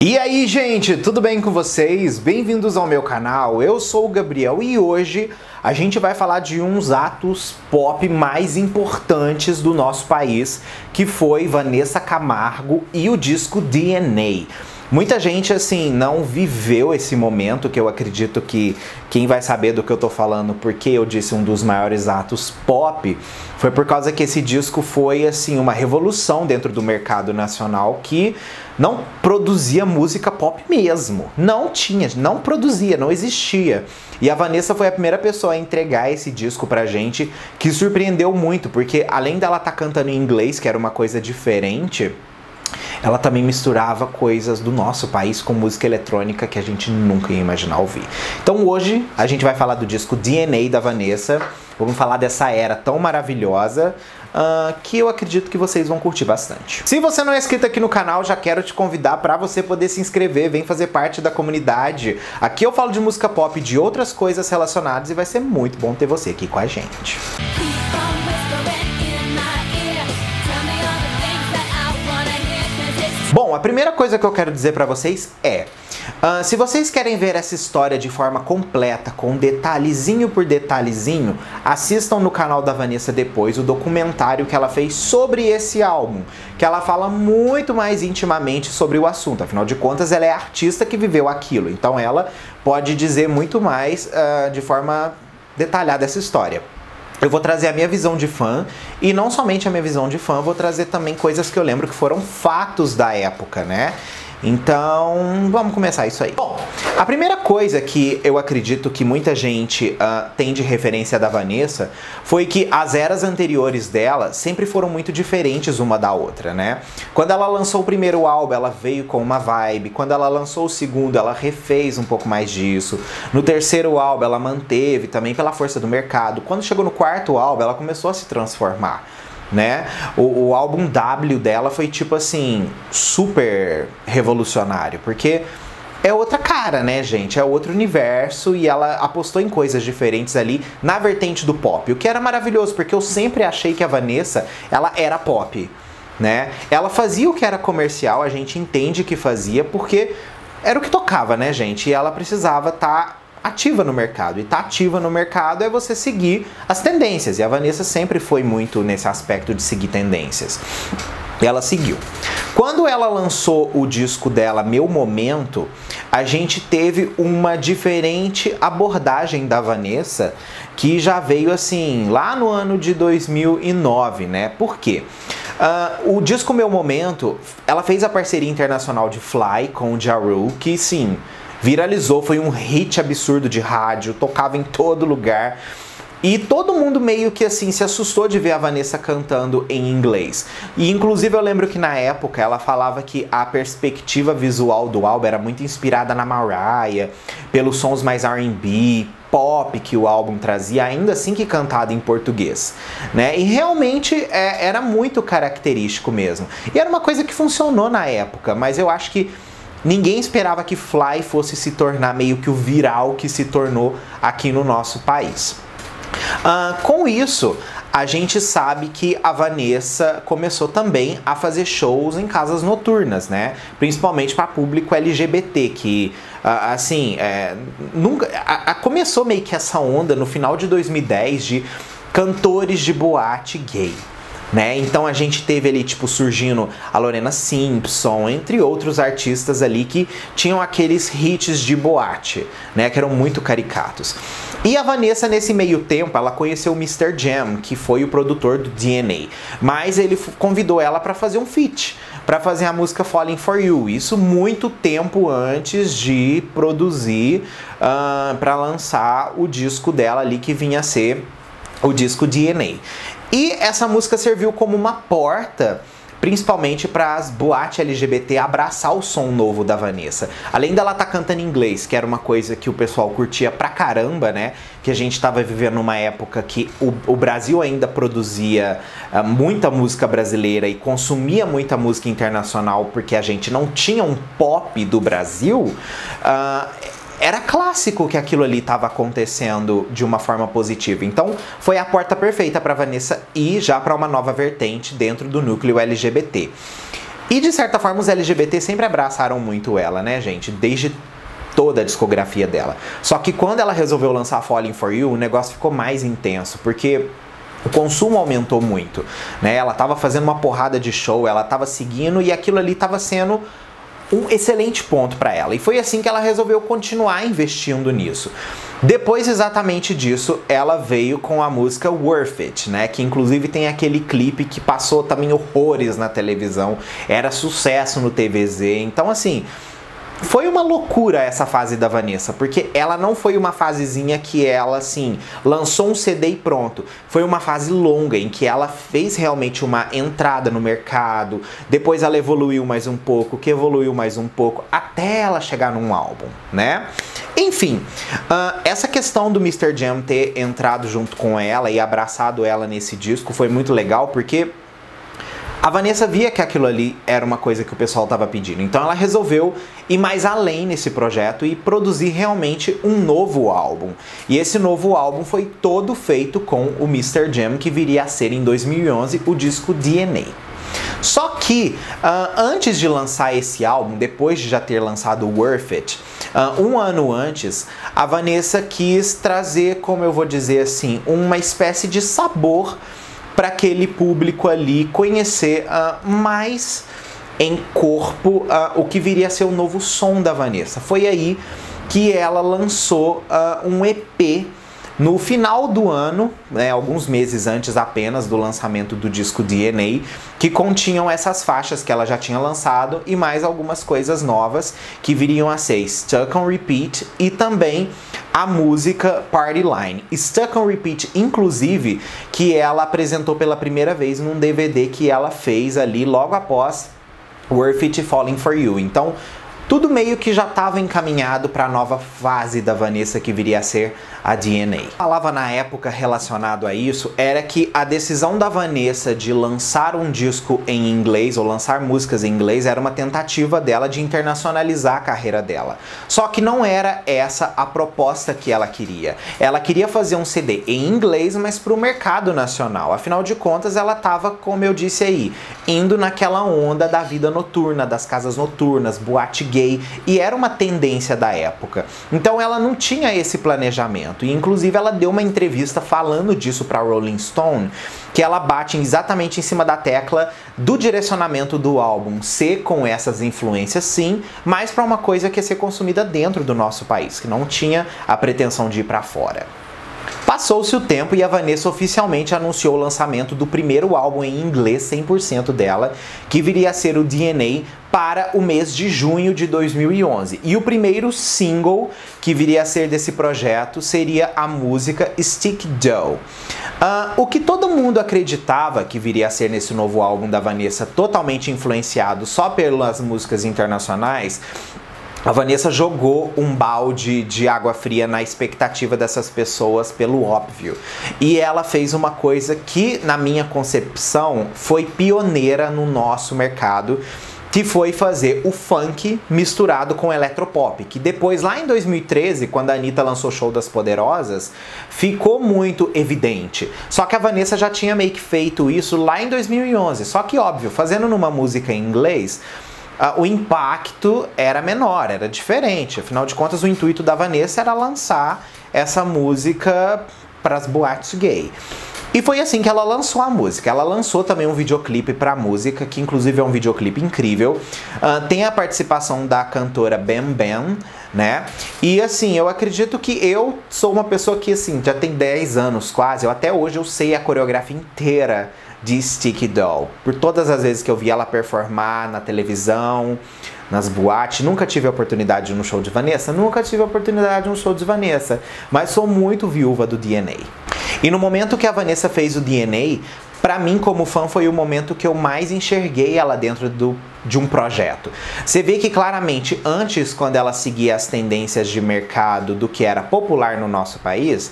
E aí, gente, tudo bem com vocês? Bem-vindos ao meu canal, eu sou o Gabriel e hoje a gente vai falar de uns atos pop mais importantes do nosso país, que foi Vanessa Camargo e o disco DNA. Muita gente, assim, não viveu esse momento, que eu acredito que quem vai saber do que eu tô falando, porque eu disse um dos maiores atos pop, foi por causa que esse disco foi, assim, uma revolução dentro do mercado nacional que não produzia música pop mesmo. Não tinha, não produzia, não existia. E a Vanessa foi a primeira pessoa a entregar esse disco pra gente, que surpreendeu muito, porque além dela estar cantando em inglês, que era uma coisa diferente, ela também misturava coisas do nosso país com música eletrônica que a gente nunca ia imaginar ouvir. Então hoje a gente vai falar do disco DNA da Vanessa. Vamos falar dessa era tão maravilhosa que eu acredito que vocês vão curtir bastante. Se você não é inscrito aqui no canal, já quero te convidar para você poder se inscrever, vem fazer parte da comunidade. Aqui eu falo de música pop e de outras coisas relacionadas e vai ser muito bom ter você aqui com a gente. Bom, a primeira coisa que eu quero dizer pra vocês é, se vocês querem ver essa história de forma completa, com detalhezinho por detalhezinho, assistam no canal da Vanessa depois o documentário que ela fez sobre esse álbum, que ela fala muito mais intimamente sobre o assunto, afinal de contas ela é a artista que viveu aquilo, então ela pode dizer muito mais de forma detalhada essa história. Eu vou trazer a minha visão de fã, e não somente a minha visão de fã, vou trazer também coisas que eu lembro que foram fatos da época, né? Então, vamos começar isso aí. Bom, a primeira coisa que eu acredito que muita gente tem de referência da Vanessa foi que as eras anteriores dela sempre foram muito diferentes uma da outra, né? Quando ela lançou o primeiro álbum, ela veio com uma vibe. Quando ela lançou o segundo, ela refez um pouco mais disso. No terceiro álbum, ela manteve também pela força do mercado. Quando chegou no quarto álbum, ela começou a se transformar, né? O álbum W dela foi tipo assim, super revolucionário, porque é outra cara, né, gente? É outro universo e ela apostou em coisas diferentes ali na vertente do pop, o que era maravilhoso, porque eu sempre achei que a Vanessa, ela era pop, né? Ela fazia o que era comercial, a gente entende que fazia, porque era o que tocava, né, gente? E ela precisava estar ativa no mercado, e tá ativa no mercado é você seguir as tendências, e a Vanessa sempre foi muito nesse aspecto de seguir tendências, e ela seguiu. Quando ela lançou o disco dela, Meu Momento, a gente teve uma diferente abordagem da Vanessa, que já veio assim, lá no ano de 2009, né? Por quê? O disco Meu Momento, ela fez a parceria internacional de Fly com o Ja Rule, que sim, viralizou, foi um hit absurdo de rádio, tocava em todo lugar. E todo mundo meio que assim se assustou de ver a Vanessa cantando em inglês. E inclusive eu lembro que na época ela falava que a perspectiva visual do álbum era muito inspirada na Mariah, pelos sons mais R&B, pop que o álbum trazia, ainda assim que cantado em português, né? E realmente era muito característico mesmo. E era uma coisa que funcionou na época, mas eu acho que ninguém esperava que Fly fosse se tornar meio que o viral que se tornou aqui no nosso país. Com isso, a gente sabe que a Vanessa começou também a fazer shows em casas noturnas, né? Principalmente para público LGBT, que assim, começou meio que essa onda no final de 2010 de cantores de boate gay, né? Então a gente teve ali tipo surgindo a Lorena Simpson, entre outros artistas ali que tinham aqueles hits de boate, né, que eram muito caricatos. E a Vanessa nesse meio tempo, ela conheceu o Mr. Jam, que foi o produtor do DNA, mas ele convidou ela para fazer um feat, para fazer a música Falling For You, isso muito tempo antes de produzir para lançar o disco dela ali, que vinha a ser o disco DNA. E essa música serviu como uma porta, principalmente para as boates LGBT abraçar o som novo da Vanessa. Além dela estar cantando em inglês, que era uma coisa que o pessoal curtia pra caramba, né? Que a gente estava vivendo numa época que o Brasil ainda produzia muita música brasileira e consumia muita música internacional, porque a gente não tinha um pop do Brasil. Era clássico que aquilo ali estava acontecendo de uma forma positiva. Então foi a porta perfeita para Vanessa ir já para uma nova vertente dentro do núcleo LGBT. E de certa forma os LGBT sempre abraçaram muito ela, né, gente? Desde toda a discografia dela. Só que quando ela resolveu lançar Falling For You, o negócio ficou mais intenso, porque o consumo aumentou muito, né? Ela tava fazendo uma porrada de show, ela tava seguindo e aquilo ali tava sendo um excelente ponto para ela. E foi assim que ela resolveu continuar investindo nisso. Depois exatamente disso, ela veio com a música Worth It, né? Que inclusive tem aquele clipe que passou também horrores na televisão, era sucesso no TVZ. Então assim, foi uma loucura essa fase da Vanessa, porque ela não foi uma fasezinha que ela, assim, lançou um CD e pronto. Foi uma fase longa, em que ela fez realmente uma entrada no mercado, depois ela evoluiu mais um pouco, que evoluiu mais um pouco, até ela chegar num álbum, né? Enfim, essa questão do Mr. Jam ter entrado junto com ela e abraçado ela nesse disco foi muito legal, porque a Vanessa via que aquilo ali era uma coisa que o pessoal estava pedindo, então ela resolveu ir mais além nesse projeto e produzir realmente um novo álbum. E esse novo álbum foi todo feito com o Mr. Jam, que viria a ser em 2011 o disco DNA. Só que antes de lançar esse álbum, depois de já ter lançado Worth It, um ano antes, a Vanessa quis trazer, como eu vou dizer assim, uma espécie de sabor para aquele público ali conhecer mais em corpo o que viria a ser o novo som da Vanessa. Foi aí que ela lançou um EP no final do ano, né, alguns meses antes apenas do lançamento do disco DNA, que continham essas faixas que ela já tinha lançado e mais algumas coisas novas que viriam a ser Stuck on Repeat e também a música Party Line. Stuck on Repeat, inclusive, que ela apresentou pela primeira vez num DVD que ela fez ali logo após Worth It e Falling For You. Então, tudo meio que já estava encaminhado para a nova fase da Vanessa que viria a ser a DNA. Falava na época relacionado a isso era que a decisão da Vanessa de lançar um disco em inglês ou lançar músicas em inglês era uma tentativa dela de internacionalizar a carreira dela. Só que não era essa a proposta que ela queria. Ela queria fazer um CD em inglês, mas para o mercado nacional. Afinal de contas, ela estava, como eu disse aí, indo naquela onda da vida noturna, das casas noturnas, boate gay, e era uma tendência da época. Então ela não tinha esse planejamento. E inclusive ela deu uma entrevista falando disso para Rolling Stone, que ela bate exatamente em cima da tecla do direcionamento do álbum ser com essas influências sim, mas para uma coisa que ia ser consumida dentro do nosso país, que não tinha a pretensão de ir para fora. Passou-se o tempo e a Vanessa oficialmente anunciou o lançamento do primeiro álbum em inglês 100% dela, que viria a ser o DNA, para o mês de junho de 2011. E o primeiro single que viria a ser desse projeto seria a música Stick Dough. O que todo mundo acreditava que viria a ser nesse novo álbum da Vanessa, totalmente influenciado só pelas músicas internacionais, a Vanessa jogou um balde de água fria na expectativa dessas pessoas pelo óbvio. E ela fez uma coisa que, na minha concepção, foi pioneira no nosso mercado, que foi fazer o funk misturado com eletropop, que depois, lá em 2013, quando a Anitta lançou Show das Poderosas, ficou muito evidente. Só que a Vanessa já tinha meio que feito isso lá em 2011, só que, óbvio, fazendo numa música em inglês, o impacto era menor, era diferente. Afinal de contas, o intuito da Vanessa era lançar essa música para as boates gay. E foi assim que ela lançou a música. Ela lançou também um videoclipe para a música, que inclusive é um videoclipe incrível. Tem a participação da cantora Bam Bam, né? E assim, eu acredito que eu sou uma pessoa que assim, já tem 10 anos quase, até hoje eu sei a coreografia inteira de Stick Dough. Por todas as vezes que eu vi ela performar na televisão, nas boates, nunca tive a oportunidade de ir no show de Vanessa, nunca tive a oportunidade de ir no show de Vanessa, mas sou muito viúva do DNA. E no momento que a Vanessa fez o DNA, pra mim como fã foi o momento que eu mais enxerguei ela dentro de um projeto. Você vê que claramente antes, quando ela seguia as tendências de mercado do que era popular no nosso país,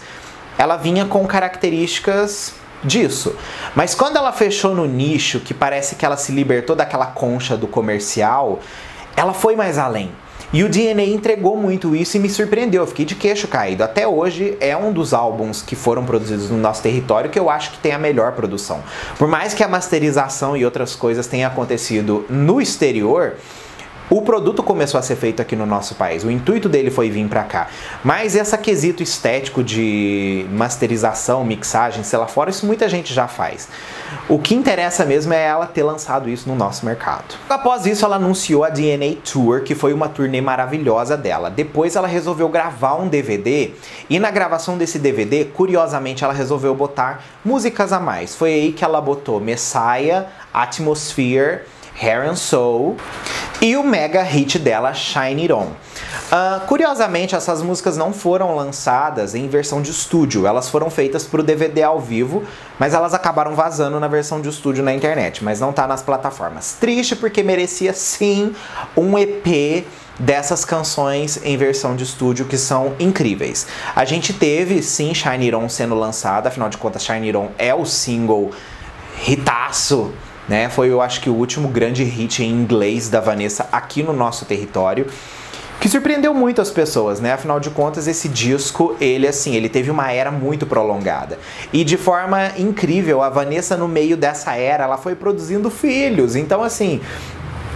ela vinha com características disso. Mas quando ela fechou no nicho, que parece que ela se libertou daquela concha do comercial, ela foi mais além. E o DNA entregou muito isso e me surpreendeu, eu fiquei de queixo caído. Até hoje é um dos álbuns que foram produzidos no nosso território que eu acho que tem a melhor produção. Por mais que a masterização e outras coisas tenham acontecido no exterior, o produto começou a ser feito aqui no nosso país, o intuito dele foi vir pra cá. Mas esse quesito estético de masterização, mixagem, sei lá fora, isso muita gente já faz. O que interessa mesmo é ela ter lançado isso no nosso mercado. Após isso, ela anunciou a DNA Tour, que foi uma turnê maravilhosa dela. Depois ela resolveu gravar um DVD, e na gravação desse DVD, curiosamente, ela resolveu botar músicas a mais. Foi aí que ela botou Messiah, Atmosphere, Hair and Soul e o mega hit dela, Shine It On. Curiosamente, essas músicas não foram lançadas em versão de estúdio, elas foram feitas para o DVD ao vivo, mas elas acabaram vazando na versão de estúdio na internet, mas não tá nas plataformas. Triste porque merecia sim um EP dessas canções em versão de estúdio que são incríveis. A gente teve sim Shine It On sendo lançada, afinal de contas Shine It On é o single hitaço, né? Foi, eu acho que o último grande hit em inglês da Vanessa aqui no nosso território, que surpreendeu muito as pessoas, né? Afinal de contas, esse disco, ele teve uma era muito prolongada. E de forma incrível, a Vanessa no meio dessa era, ela foi produzindo filhos. Então, assim,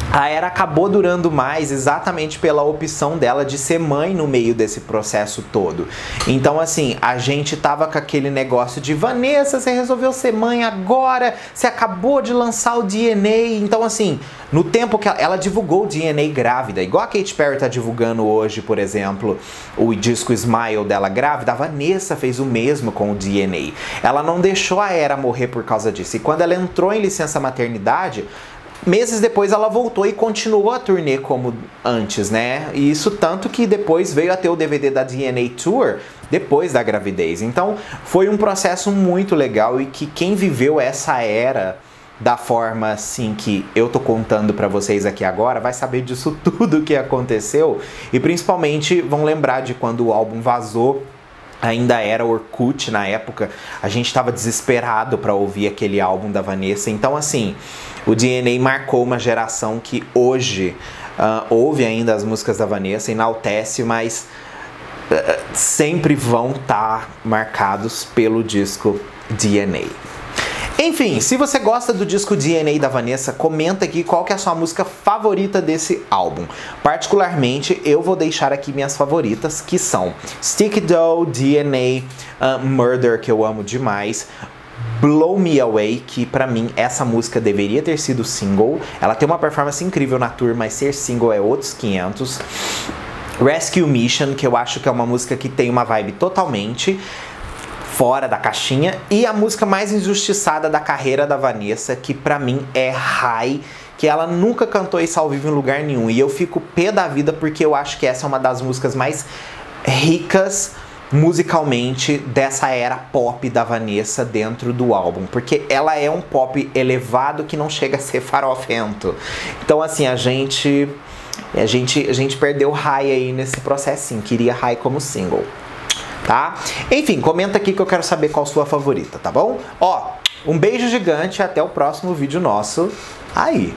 a era acabou durando mais exatamente pela opção dela de ser mãe no meio desse processo todo. Então, assim, a gente tava com aquele negócio de Vanessa, você resolveu ser mãe agora, você acabou de lançar o DNA. Então, assim, no tempo que ela divulgou o DNA grávida, igual a Katy Perry tá divulgando hoje, por exemplo, o disco Smile dela grávida, a Vanessa fez o mesmo com o DNA. Ela não deixou a era morrer por causa disso. E quando ela entrou em licença maternidade, meses depois ela voltou e continuou a turnê como antes, né? E isso tanto que depois veio a ter o DVD da DNA Tour depois da gravidez. Então foi um processo muito legal e que quem viveu essa era da forma assim que eu tô contando pra vocês aqui agora vai saber disso tudo que aconteceu e principalmente vão lembrar de quando o álbum vazou. Ainda era Orkut na época, a gente tava desesperado pra ouvir aquele álbum da Vanessa. Então, assim, o DNA marcou uma geração que hoje ouve ainda as músicas da Vanessa, enaltece, mas sempre vão estar marcados pelo disco DNA. Enfim, se você gosta do disco DNA da Vanessa, comenta aqui qual que é a sua música favorita desse álbum. Particularmente, eu vou deixar aqui minhas favoritas, que são Sticky Dough, DNA, Murder, que eu amo demais, Blow Me Away, que pra mim essa música deveria ter sido single. Ela tem uma performance incrível na tour, mas ser single é outros 500. Rescue Mission, que eu acho que é uma música que tem uma vibe totalmente fora da caixinha, e a música mais injustiçada da carreira da Vanessa, que pra mim é High, que ela nunca cantou isso ao vivo em lugar nenhum, e eu fico pé da vida porque eu acho que essa é uma das músicas mais ricas musicalmente dessa era pop da Vanessa dentro do álbum, porque ela é um pop elevado que não chega a ser farofento. Então, assim, a gente perdeu High aí nesse processinho, queria High como single. Tá? Enfim, comenta aqui que eu quero saber qual a sua favorita, tá bom? Ó, um beijo gigante e até o próximo vídeo nosso aí.